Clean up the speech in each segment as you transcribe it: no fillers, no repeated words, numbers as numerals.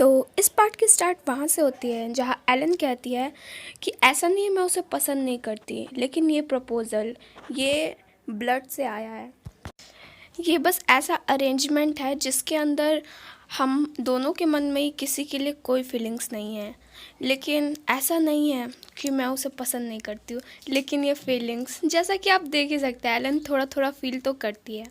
तो इस पार्ट की स्टार्ट वहाँ से होती है जहाँ एलन कहती है कि ऐसा नहीं है मैं उसे पसंद नहीं करती, लेकिन ये प्रपोज़ल ये ब्लड से आया है। ये बस ऐसा अरेंजमेंट है जिसके अंदर हम दोनों के मन में ही किसी के लिए कोई फीलिंग्स नहीं है। लेकिन ऐसा नहीं है कि मैं उसे पसंद नहीं करती हूँ, लेकिन ये फीलिंग्स जैसा कि आप देख ही सकते हैं एलन थोड़ा थोड़ा फील तो करती है,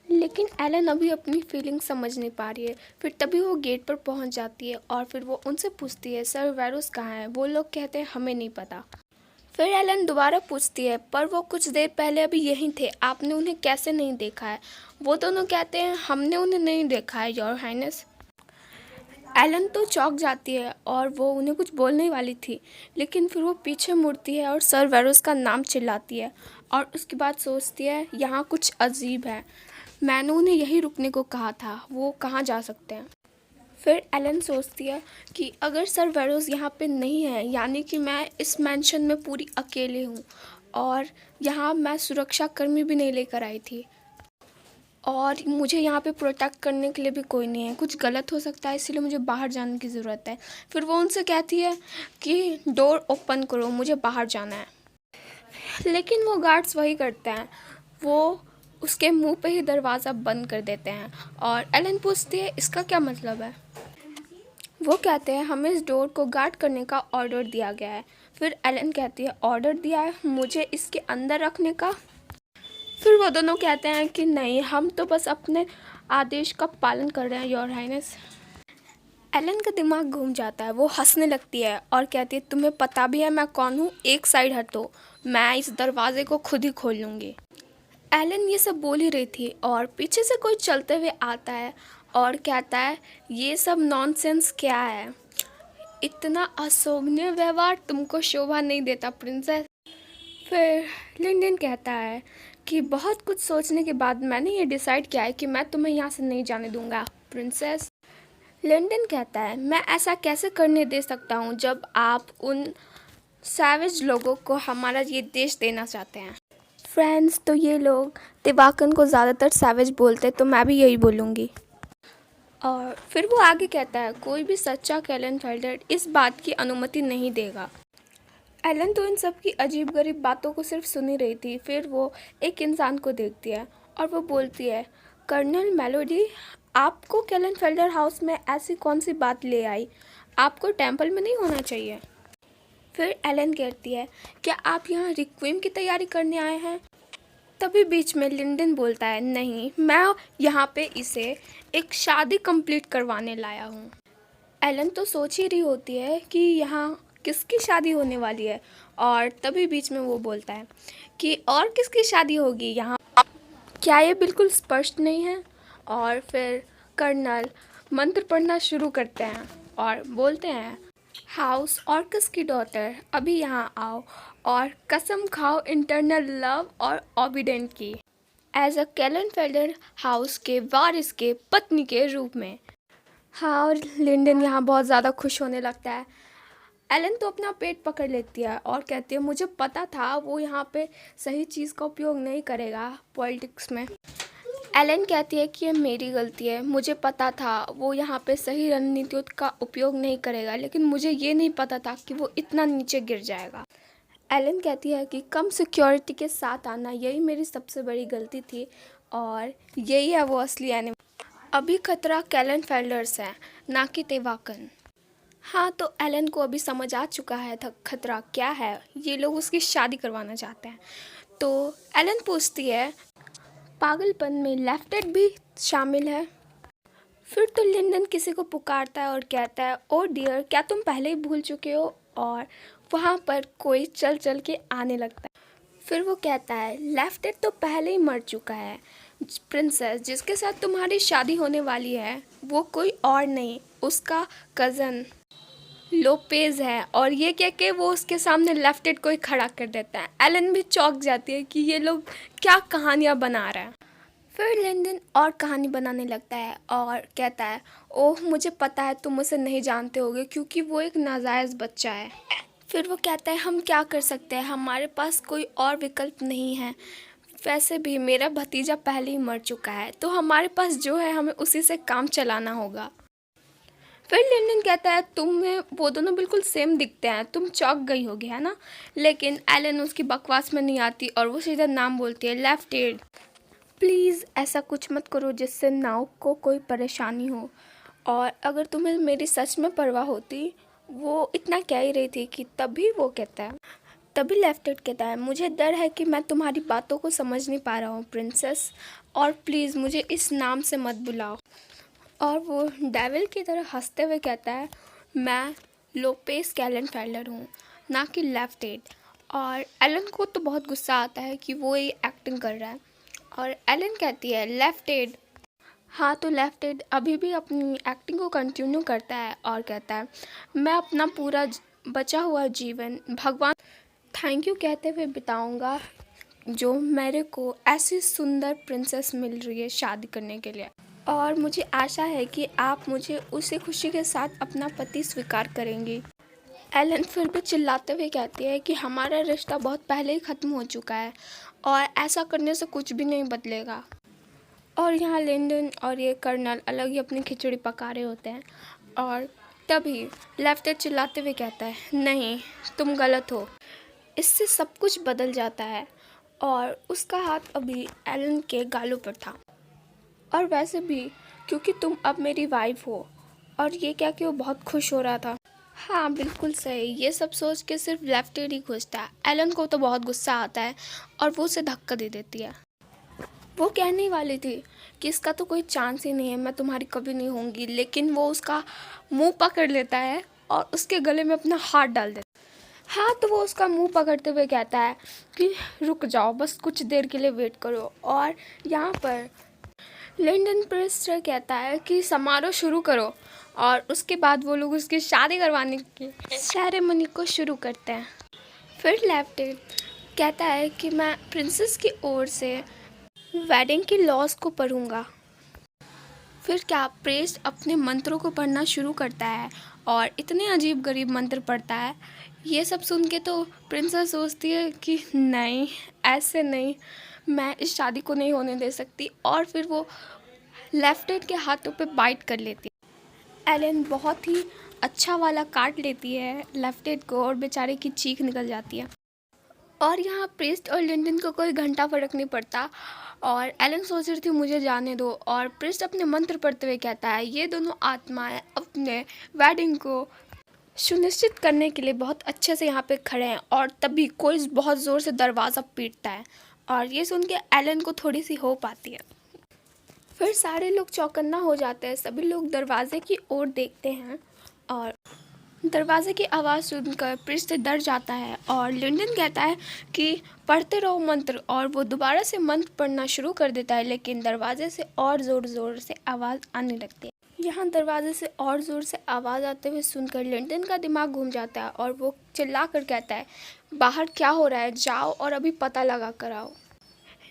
लेकिन एलन अभी अपनी फीलिंग समझ नहीं पा रही है। फिर तभी वो गेट पर पहुंच जाती है और फिर वो उनसे पूछती है सर वेरोस कहाँ है। वो लोग कहते हैं हमें नहीं पता। फिर एलन दोबारा पूछती है पर वो कुछ देर पहले अभी यहीं थे, आपने उन्हें कैसे नहीं देखा है। वो दोनों कहते हैं हमने उन्हें नहीं देखा है योर हाइनेस। एलन तो चौंक जाती है और वो उन्हें कुछ बोलने वाली थी, लेकिन फिर वो पीछे मुड़ती है और सर वेरोस का नाम चिल्लाती है और उसके बाद सोचती है यहाँ कुछ अजीब है, मैंने उन्हें यहीं रुकने को कहा था, वो कहाँ जा सकते हैं। फिर एलन सोचती है कि अगर सर वेरोस यहाँ पे नहीं है यानी कि मैं इस मैंशन में पूरी अकेले हूँ और यहाँ मैं सुरक्षा कर्मी भी नहीं लेकर आई थी और मुझे यहाँ पे प्रोटेक्ट करने के लिए भी कोई नहीं है, कुछ गलत हो सकता है इसीलिए मुझे बाहर जाने की ज़रूरत है। फिर वो उनसे कहती है कि डोर ओपन करो, मुझे बाहर जाना है, लेकिन वो गार्ड्स वही करते हैं, वो उसके मुंह पे ही दरवाज़ा बंद कर देते हैं। और एलन पूछती है इसका क्या मतलब है। वो कहते हैं हमें इस डोर को गार्ड करने का ऑर्डर दिया गया है। फिर एलन कहती है ऑर्डर दिया है मुझे इसके अंदर रखने का। फिर वो दोनों कहते हैं कि नहीं, हम तो बस अपने आदेश का पालन कर रहे हैं योर हाइनेस। एलन का दिमाग घूम जाता है, वो हंसने लगती है और कहती है तुम्हें पता भी है मैं कौन हूँ, एक साइड हटो, मैं इस दरवाजे को खुद ही खोल लूँगी। एलन ये सब बोल ही रही थी और पीछे से कोई चलते हुए आता है और कहता है ये सब नॉनसेंस क्या है, इतना अशोभनीय व्यवहार तुमको शोभा नहीं देता प्रिंसेस। फिर लिंडन कहता है कि बहुत कुछ सोचने के बाद मैंने ये डिसाइड किया है कि मैं तुम्हें यहाँ से नहीं जाने दूंगा प्रिंसेस। लिंडन कहता है मैं ऐसा कैसे करने दे सकता हूँ जब आप उन सैवेज लोगों को हमारा ये देश देना चाहते हैं। फ्रेंड्स, तो ये लोग तिवाकन को ज़्यादातर सैवेज बोलते, तो मैं भी यही बोलूँगी। और फिर वो आगे कहता है कोई भी सच्चा कैलेनफेल्डर इस बात की अनुमति नहीं देगा। एलन तो इन सब की अजीबगरीब बातों को सिर्फ सुन ही रही थी। फिर वो एक इंसान को देखती है और वो बोलती है कर्नल मेलोडी, आपको कैलेनफेल्डर हाउस में ऐसी कौन सी बात ले आई, आपको टेंपल में नहीं होना चाहिए। फिर एलन कहती है क्या आप यहाँ रिक्विम की तैयारी करने आए हैं। तभी बीच में लिंडन बोलता है नहीं, मैं यहाँ पे इसे एक शादी कंप्लीट करवाने लाया हूँ। एलन तो सोच ही रही होती है कि यहाँ किसकी शादी होने वाली है और तभी बीच में वो बोलता है कि और किसकी शादी होगी यहाँ, क्या ये बिल्कुल स्पष्ट नहीं है। और फिर कर्नल मंत्र पढ़ना शुरू करते हैं और बोलते हैं हाउस ऑर्कस की डॉटर अभी यहाँ आओ और कसम खाओ इंटरनल लव और ओबिडेंट की एज अ कैलेनफेल्डर हाउस के वारिस के पत्नी के रूप में। हाँ, और लिंडन यहाँ बहुत ज़्यादा खुश होने लगता है। एलन तो अपना पेट पकड़ लेती है और कहती है मुझे पता था वो यहाँ पे सही चीज़ का उपयोग नहीं करेगा पॉलिटिक्स में। एलन कहती है कि ये मेरी गलती है, मुझे पता था वो यहाँ पे सही रणनीतियों का उपयोग नहीं करेगा, लेकिन मुझे ये नहीं पता था कि वो इतना नीचे गिर जाएगा। एलन कहती है कि कम सिक्योरिटी के साथ आना यही मेरी सबसे बड़ी गलती थी और यही है वो असली एनिमी। अभी खतरा कैलेनफेल्डर्स है, ना कि तेवाकन। हाँ, तो एलन को अभी समझ आ चुका है खतरा क्या है, ये लोग उसकी शादी करवाना चाहते हैं। तो एलन पूछती है पागलपन में लेफ्टेड भी शामिल है। फिर तो लिंडन किसी को पुकारता है और कहता है ओ डियर, क्या तुम पहले ही भूल चुके हो। और वहाँ पर कोई चल चल के आने लगता है। फिर वो कहता है लेफ्टेड तो पहले ही मर चुका है प्रिंसेस, जिसके साथ तुम्हारी शादी होने वाली है वो कोई और नहीं, उसका कज़न लोपेज है। और ये कह के वो उसके सामने लेफ्टेड को ही खड़ा कर देता है। एलन भी चौंक जाती है कि ये लोग क्या कहानियाँ बना रहे हैं। फिर लिंडन और कहानी बनाने लगता है और कहता है ओह मुझे पता है तुम उसे नहीं जानते होगे क्योंकि वो एक नाजायज़ बच्चा है। फिर वो कहता है हम क्या कर सकते हैं, हमारे पास कोई और विकल्प नहीं है, वैसे भी मेरा भतीजा पहले ही मर चुका है, तो हमारे पास जो है हमें उसी से काम चलाना होगा। फिर लिंडन कहता है तुम्हें वो दोनों बिल्कुल सेम दिखते हैं, तुम चौंक गई होगी है ना। लेकिन एलन उसकी बकवास में नहीं आती और वो सीधा नाम बोलती है, लेफ्ट एड। प्लीज़ ऐसा कुछ मत करो जिससे नाव को कोई परेशानी हो। और अगर तुम्हें मेरी सच में परवाह होती, वो इतना कह ही रही थी कि तभी लेफ्ट एड कहता है, मुझे डर है कि मैं तुम्हारी बातों को समझ नहीं पा रहा हूँ प्रिंसेस, और प्लीज़ मुझे इस नाम से मत बुलाओ। और वो डेविल की तरह हंसते हुए कहता है, मैं लोपेस कैलेनफेल्डर हूँ, ना कि लेफ्ट एड। और एलन को तो बहुत गुस्सा आता है कि वो ये एक्टिंग कर रहा है। और एलन कहती है, लेफ्ट एड। हाँ, तो लेफ्ट एड अभी भी अपनी एक्टिंग को कंटिन्यू करता है और कहता है, मैं अपना पूरा बचा हुआ जीवन भगवान थैंक यू कहते हुए बिताऊंगा, जो मेरे को ऐसी सुंदर प्रिंसेस मिल रही है शादी करने के लिए। और मुझे आशा है कि आप मुझे उसी खुशी के साथ अपना पति स्वीकार करेंगी। एलन फिर भी चिल्लाते हुए कहती है कि हमारा रिश्ता बहुत पहले ही ख़त्म हो चुका है और ऐसा करने से कुछ भी नहीं बदलेगा। और यहाँ लिंडन और ये कर्नल अलग ही अपनी खिचड़ी पका रहे होते हैं। और तभी लेफ्ट चिल्लाते हुए कहता है, नहीं, तुम गलत हो, इससे सब कुछ बदल जाता है। और उसका हाथ अभी एलन के गालों पर था। और वैसे भी क्योंकि तुम अब मेरी वाइफ हो। और ये क्या कि वो बहुत खुश हो रहा था। हाँ, बिल्कुल सही। ये सब सोच के सिर्फ लेफ्ट एड ही खुश था। एलन को तो बहुत गुस्सा आता है और वो उसे धक्का दे देती है। वो कहने वाली थी कि इसका तो कोई चांस ही नहीं है, मैं तुम्हारी कभी नहीं होंगी, लेकिन वो उसका मुंह पकड़ लेता है और उसके गले में अपना हाथ डाल देता है। हाँ, तो वो उसका मुंह पकड़ते हुए कहता है कि रुक जाओ, बस कुछ देर के लिए वेट करो। और यहाँ पर लिंडन प्रिस्टर कहता है कि समारोह शुरू करो। और उसके बाद वो लोग उसकी शादी करवाने की सेरेमनी को शुरू करते हैं। फिर लेफ्ट कहता है कि मैं प्रिंसेस की ओर से वेडिंग की लॉज को पढ़ूंगा। फिर क्या प्रेस्ट अपने मंत्रों को पढ़ना शुरू करता है और इतने अजीब गरीब मंत्र पढ़ता है। ये सब सुन के तो प्रिंसेस सोचती है कि नहीं, ऐसे नहीं, मैं इस शादी को नहीं होने दे सकती। और फिर वो लेफ्ट के हाथों पे बाइट कर लेती है। एलन बहुत ही अच्छा वाला काट लेती है लेफ्ट को और बेचारे की चीख निकल जाती है। और यहाँ प्रीस्ट और लिंडन को कोई घंटा फर्क नहीं पड़ता। और एलन सोच रही थी मुझे जाने दो। और प्रीस्ट अपने मंत्र पढ़ते हुए कहता है, ये दोनों आत्माएं अपने वेडिंग को सुनिश्चित करने के लिए बहुत अच्छे से यहाँ पे खड़े हैं। और तभी कोई बहुत ज़ोर से दरवाज़ा पीटता है और ये सुन के एलन को थोड़ी सी होप आती है। फिर सारे लोग चौकन्ना हो जाते हैं, सभी लोग दरवाजे की ओर देखते हैं और दरवाजे की आवाज़ सुनकर प्रिस्ट डर जाता है। और लिंडन कहता है कि पढ़ते रहो मंत्र, और वो दोबारा से मंत्र पढ़ना शुरू कर देता है, लेकिन दरवाजे से और ज़ोर से आवाज़ आने लगती है। यहाँ दरवाजे से और ज़ोर से आवाज़ आते हुए सुनकर लिंडन का दिमाग घूम जाता है और वो चिल्ला कर कहता है, बाहर क्या हो रहा है, जाओ और अभी पता लगा कर आओ।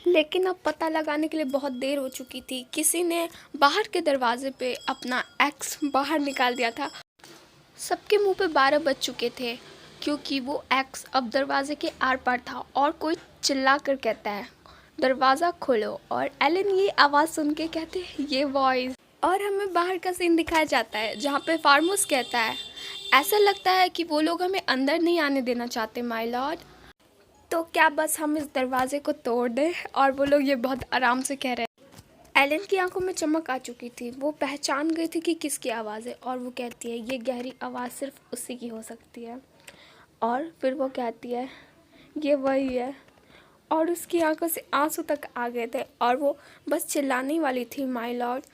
लेकिन अब पता लगाने के लिए बहुत देर हो चुकी थी। किसी ने बाहर के दरवाजे पे अपना एक्स बाहर निकाल दिया था। सबके मुंह पे 12 बज चुके थे क्योंकि वो एक्स अब दरवाजे के आर पार था। और कोई चिल्ला कर कहता है, दरवाज़ा खोलो। और एलन ये आवाज़ सुन के कहते हैं, ये वॉइस। और हमें बाहर का सीन दिखाया जाता है जहाँ पे फार्मोस कहता है, ऐसा लगता है कि वो लोग हमें अंदर नहीं आने देना चाहते माय लॉर्ड, तो क्या बस हम इस दरवाजे को तोड़ दें। और वो लोग ये बहुत आराम से कह रहे हैं। एलन की आंखों में चमक आ चुकी थी, वो पहचान गई थी कि किसकी आवाज़ है। और वो कहती है, ये गहरी आवाज़ सिर्फ उसी की हो सकती है। और फिर वो कहती है, ये वही है। और उसकी आंखों से आंसू तक आ गए थे और वो बस चिल्लाने वाली थी, माय लॉर्ड।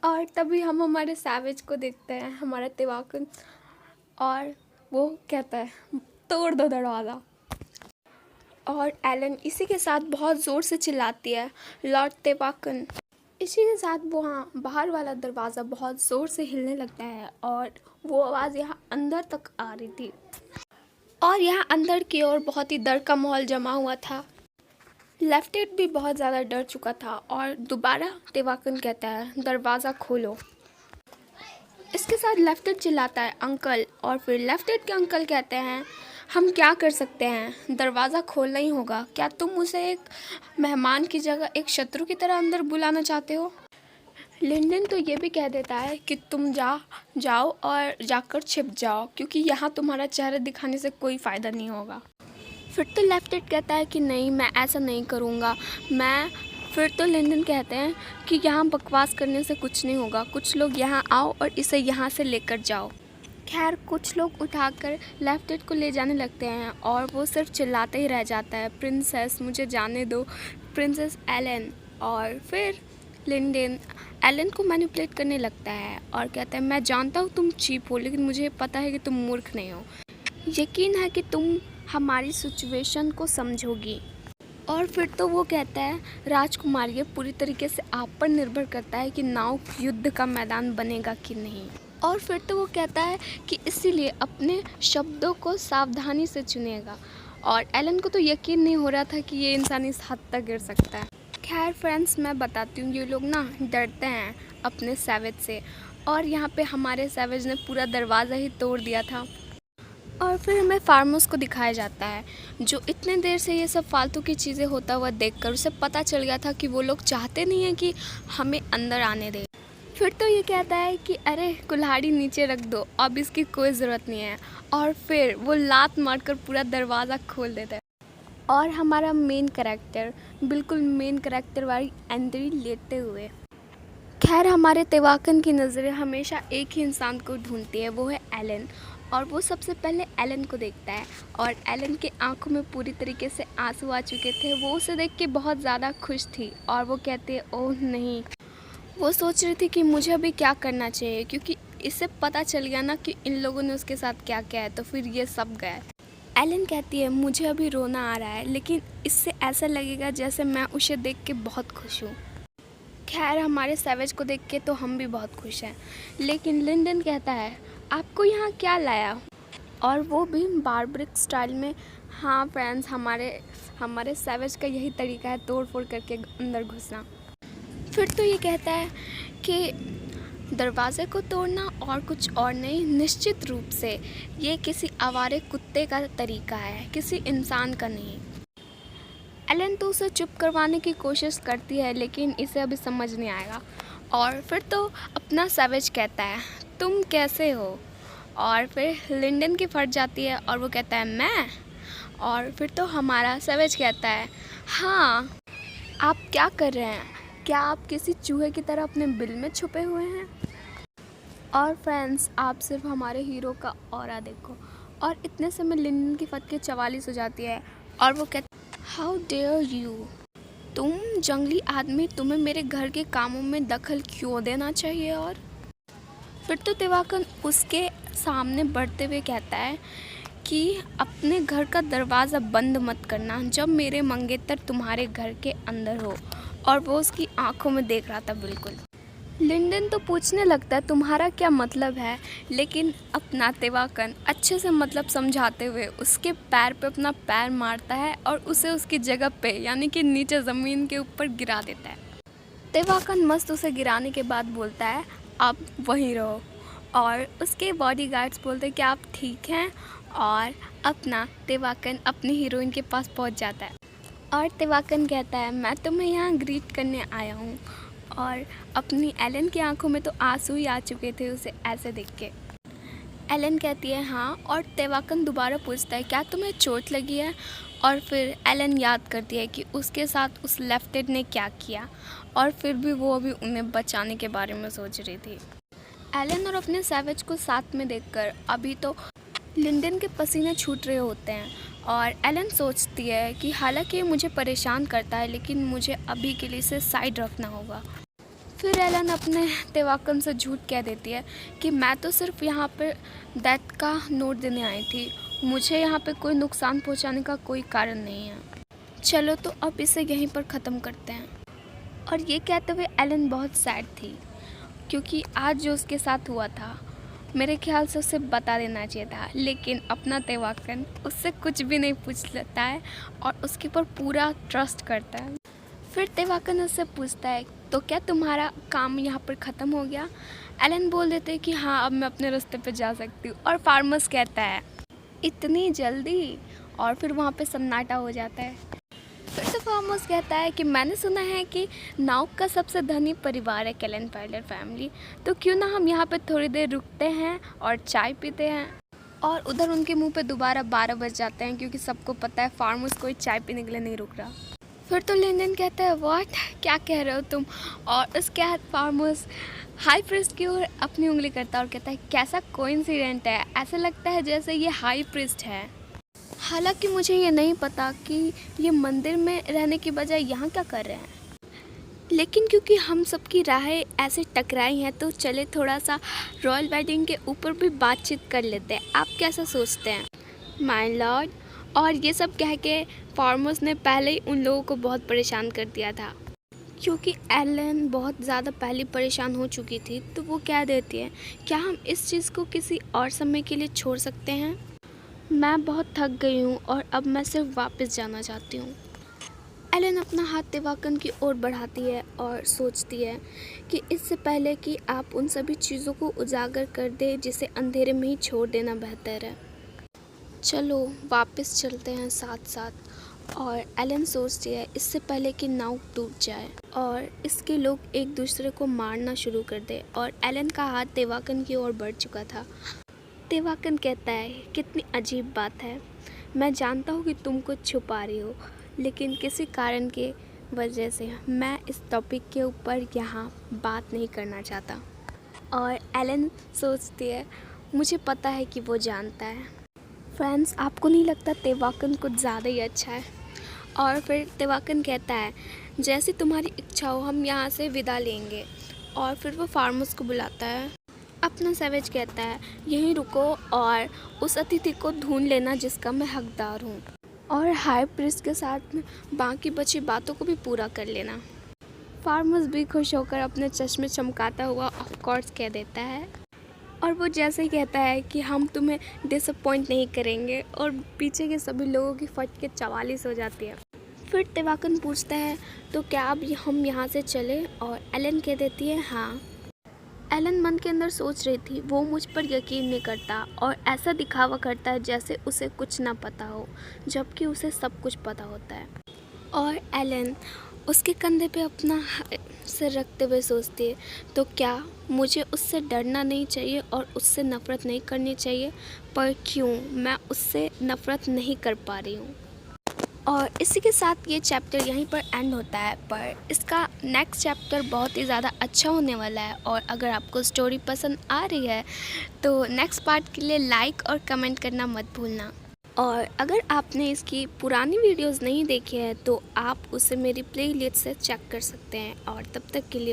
और तभी हम हमारे सैवेज को देखते हैं, हमारा तेवाकुन। और वो कहता है, तोड़ दो दरवाज़ा। और एलन इसी के साथ बहुत ज़ोर से चिल्लाती है, लॉर्ड तेवाकुन। इसी के साथ वो हाँ बाहर वाला दरवाज़ा बहुत ज़ोर से हिलने लगता है और वो आवाज़ यहाँ अंदर तक आ रही थी। और यहाँ अंदर की ओर बहुत ही डर का माहौल जमा हुआ था। लेफ्टेड भी बहुत ज़्यादा डर चुका था और दोबारा तेवाकुन कहता है, दरवाज़ा खोलो। इसके साथ लेफ्टेड चिल्लाता है, अंकल। और फिर लेफ्टेड के अंकल कहते हैं, हम क्या कर सकते हैं, दरवाज़ा खोलना ही होगा। क्या तुम उसे एक मेहमान की जगह एक शत्रु की तरह अंदर बुलाना चाहते हो। लिंडन तो ये भी कह देता है कि तुम जाओ और जाकर छिप जाओ, क्योंकि यहाँ तुम्हारा चेहरा दिखाने से कोई फ़ायदा नहीं होगा। फिर तो लेफ्टेड कहता है कि नहीं, मैं ऐसा नहीं करूँगा। फिर तो लिंडन कहते हैं कि यहाँ बकवास करने से कुछ नहीं होगा, कुछ लोग यहाँ आओ और इसे यहाँ से लेकर जाओ। खैर कुछ लोग उठाकर लेफ्टेड को ले जाने लगते हैं और वो सिर्फ चिल्लाते ही रह जाता है, प्रिंसेस मुझे जाने दो, प्रिंसेस एलन। और फिर लिंडन एलन को मैनिपुलेट करने लगता है और कहता है मैं जानता हूँ तुम चीप हो, लेकिन मुझे पता है कि तुम मूर्ख नहीं हो, यकीन है कि तुम हमारी सिचुएशन को समझोगी। और फिर तो वो कहता है राजकुमारी ये पूरी तरीके से आप पर निर्भर करता है कि नाव युद्ध का मैदान बनेगा कि नहीं। और फिर तो वो कहता है कि इसीलिए अपने शब्दों को सावधानी से चुनेगा। और एलन को तो यकीन नहीं हो रहा था कि ये इंसान इस हद तक गिर सकता है। खैर फ्रेंड्स, मैं बताती हूँ, ये लोग ना डरते हैं अपने सैवेज से, और यहाँ पे हमारे सैवेज ने पूरा दरवाज़ा ही तोड़ दिया था। और फिर हमें फार्मर्स को दिखाया जाता है जो इतने देर से ये सब फालतू की चीज़ें होता हुआ देखकर उसे पता चल गया था कि वो लोग चाहते नहीं हैं कि हमें अंदर आने दें। फिर तो ये कहता है कि अरे कुल्हाड़ी नीचे रख दो, अब इसकी कोई ज़रूरत नहीं है। और फिर वो लात मारकर पूरा दरवाज़ा खोल देता है और हमारा मेन कैरेक्टर बिल्कुल मेन कैरेक्टर वाली एंट्री लेते हुए। खैर हमारे तेवाकन की नज़रें हमेशा एक ही इंसान को ढूंढती है, वो है एलन। और वो सबसे पहले एलन को देखता है और एलन के आंखों में पूरी तरीके से आंसू आ चुके थे। वो उसे देख के बहुत ज़्यादा खुश थी और वो कहती है ओह नहीं। वो सोच रही थी कि मुझे अभी क्या करना चाहिए, क्योंकि इसे पता चल गया ना कि इन लोगों ने उसके साथ क्या किया है, तो फिर ये सब गए। एलन कहती है मुझे अभी रोना आ रहा है, लेकिन इससे ऐसा लगेगा जैसे मैं उसे देख के बहुत खुश हूँ। खैर हमारे सैवेज को देख के तो हम भी बहुत खुश हैं, लेकिन लिंडन कहता है आपको यहाँ क्या लाया, और वो भी बार्बरिक स्टाइल में। हाँ फ्रेंड्स, हमारे सैवेज का यही तरीका है, तोड़ फोड़ करके अंदर घुसना। फिर तो ये कहता है कि दरवाज़े को तोड़ना और कुछ और नहीं, निश्चित रूप से ये किसी आवारे कुत्ते का तरीका है, किसी इंसान का नहीं। एलन तो उसे चुप करवाने की कोशिश करती है, लेकिन इसे अभी समझ नहीं आएगा। और फिर तो अपना सैवेज कहता है तुम कैसे हो, और फिर लिंडन की फट जाती है और वो कहता है मैं। और फिर तो हमारा सैवेज कहता है हाँ आप क्या कर रहे हैं, क्या आप किसी चूहे की तरह अपने बिल में छुपे हुए हैं। और फ्रेंड्स आप सिर्फ हमारे हीरो का ऑरा देखो। और इतने समय लिंडन की फट के 44 हो जाती है और वो कहता हाउ डेयर यू, तुम जंगली आदमी, तुम्हें मेरे घर के कामों में दखल क्यों देना चाहिए। और फिर तो तेवाकन उसके सामने बढ़ते हुए कहता है कि अपने घर का दरवाज़ा बंद मत करना जब मेरे मंगेतर तुम्हारे घर के अंदर हो। और वो उसकी आंखों में देख रहा था बिल्कुल। लिंडन तो पूछने लगता है तुम्हारा क्या मतलब है, लेकिन अपना तेवाकन अच्छे से मतलब समझाते हुए उसके पैर पे अपना पैर मारता है और उसे उसकी जगह पे यानी कि नीचे ज़मीन के ऊपर गिरा देता है। तेवाकन मस्त उसे गिराने के बाद बोलता है आप वहीं रहो। और उसके बॉडीगार्ड्स बोलते हैं कि आप ठीक हैं, और अपना तेवाकन अपनी हीरोइन के पास पहुंच जाता है। और तेवाकन कहता है मैं तुम्हें यहाँ ग्रीट करने आया हूँ। और अपनी एलन की आंखों में तो आंसू ही आ चुके थे उसे ऐसे देख के। एलन कहती है हाँ, और तेवाकन दोबारा पूछता है क्या तुम्हें चोट लगी है। और फिर एलन याद करती है कि उसके साथ उस लेफ्टेड ने क्या किया, और फिर भी वो अभी उन्हें बचाने के बारे में सोच रही थी। एलन और अपने सैवेज को साथ में देखकर अभी तो लिंडन के पसीने छूट रहे होते हैं, और एलन सोचती है कि हालांकि मुझे परेशान करता है, लेकिन मुझे अभी के लिए इसे साइड रखना होगा। फिर एलन अपने तेवाकन से झूठ कह देती है कि मैं तो सिर्फ यहाँ पर डेथ का नोट देने आई थी, मुझे यहाँ पे कोई नुकसान पहुँचाने का कोई कारण नहीं है। चलो तो अब इसे यहीं पर ख़त्म करते हैं। और ये कहते हुए एलन बहुत सैड थी, क्योंकि आज जो उसके साथ हुआ था मेरे ख्याल से उसे बता देना चाहिए था, लेकिन अपना तेवाकन उससे कुछ भी नहीं पूछ लेता है और उसके ऊपर पूरा ट्रस्ट करता है। फिर तेवाकन उससे पूछता है तो क्या तुम्हारा काम यहाँ पर ख़त्म हो गया। एलन बोल देते हैं कि हाँ अब मैं अपने रास्ते पे जा सकती हूँ। और फार्मर्स कहता है इतनी जल्दी, और फिर वहाँ पे सन्नाटा हो जाता है। फिर तो फार्मोस कहता है कि मैंने सुना है कि नाउक का सबसे धनी परिवार है कैलन पायलट फैमिली, तो क्यों ना हम यहाँ पे थोड़ी देर रुकते हैं और चाय पीते हैं। और उधर उनके मुंह पे दोबारा 12 बज जाते हैं क्योंकि सबको पता है फार्मोस कोई चाय पीने के लिए नहीं रुक रहा। फिर तो लिंडन कहता है व्हाट, क्या कह रहे हो तुम। और उसके बाद फार्मोस हाई प्रिस्ट की ओर अपनी उंगली करता है और कहता है कैसा कोइंसिडेंट है, ऐसा लगता है जैसे ये हाई प्रिस्ट है। हालांकि मुझे ये नहीं पता कि ये मंदिर में रहने की बजाय यहाँ क्या कर रहे हैं, लेकिन क्योंकि हम सबकी राहें ऐसे टकराई हैं तो चले थोड़ा सा रॉयल वेडिंग के ऊपर भी बातचीत कर लेते हैं। आप कैसा सोचते हैं माय लॉर्ड। और ये सब कह के फार्मोस ने पहले ही उन लोगों को बहुत परेशान कर दिया था, क्योंकि एलन बहुत ज़्यादा पहले परेशान हो चुकी थी। तो वो कह देती है क्या हम इस चीज़ को किसी और समय के लिए छोड़ सकते हैं। मैं बहुत थक गई हूँ और अब मैं सिर्फ वापस जाना चाहती हूँ। एलन अपना हाथ तेवाकन की ओर बढ़ाती है और सोचती है कि इससे पहले कि आप उन सभी चीज़ों को उजागर कर दे जिसे अंधेरे में ही छोड़ देना बेहतर है। चलो वापस चलते हैं साथ साथ। और एलन सोचती है इससे पहले कि नाव टूट जाए और इसके लोग एक दूसरे को मारना शुरू कर दे। और एलन का हाथ तेवाकन की ओर बढ़ चुका था। तेवाकन कहता है कितनी अजीब बात है, मैं जानता हूँ कि तुम कुछ छुपा रही हो, लेकिन किसी कारण के वजह से मैं इस टॉपिक के ऊपर यहाँ बात नहीं करना चाहता। और एलन सोचती है मुझे पता है कि वो जानता है। फ्रेंड्स, आपको नहीं लगता तेवाकन कुछ ज़्यादा ही अच्छा है। और फिर तेवाकन कहता है जैसी तुम्हारी इच्छा हो, हम यहाँ से विदा लेंगे। और फिर वो फार्मोस को बुलाता है। अपना सैवेज कहता है यहीं रुको और उस अतिथि को ढूंढ लेना जिसका मैं हकदार हूँ, और हाई प्रीस्ट के साथ में बाकी बची बातों को भी पूरा कर लेना। फार्मोस भी खुश होकर अपने चश्मे चमकाता हुआ ऑफ कोर्स कह देता है। और वो जैसे ही कहता है कि हम तुम्हें डिसअपॉइंट नहीं करेंगे, और पीछे के सभी लोगों की फट के 44 हो जाती है। फिर तेवाकन पूछता है तो क्या अब हम यहाँ से चले, और एलन कह देती है हाँ। एलन मन के अंदर सोच रही थी वो मुझ पर यकीन नहीं करता और ऐसा दिखावा करता है जैसे उसे कुछ ना पता हो, जबकि उसे सब कुछ पता होता है। और एलन उसके कंधे पे अपना सिर रखते हुए सोचती है तो क्या मुझे उससे डरना नहीं चाहिए और उससे नफ़रत नहीं करनी चाहिए, पर क्यों मैं उससे नफ़रत नहीं कर पा रही हूँ। और इसी के साथ ये चैप्टर यहीं पर एंड होता है, पर इसका नेक्स्ट चैप्टर बहुत ही ज़्यादा अच्छा होने वाला है। और अगर आपको स्टोरी पसंद आ रही है तो नेक्स्ट पार्ट के लिए लाइक और कमेंट करना मत भूलना। और अगर आपने इसकी पुरानी वीडियोस नहीं देखी है तो आप उसे मेरी प्लेलिस्ट से चेक कर सकते हैं। और तब तक के लिए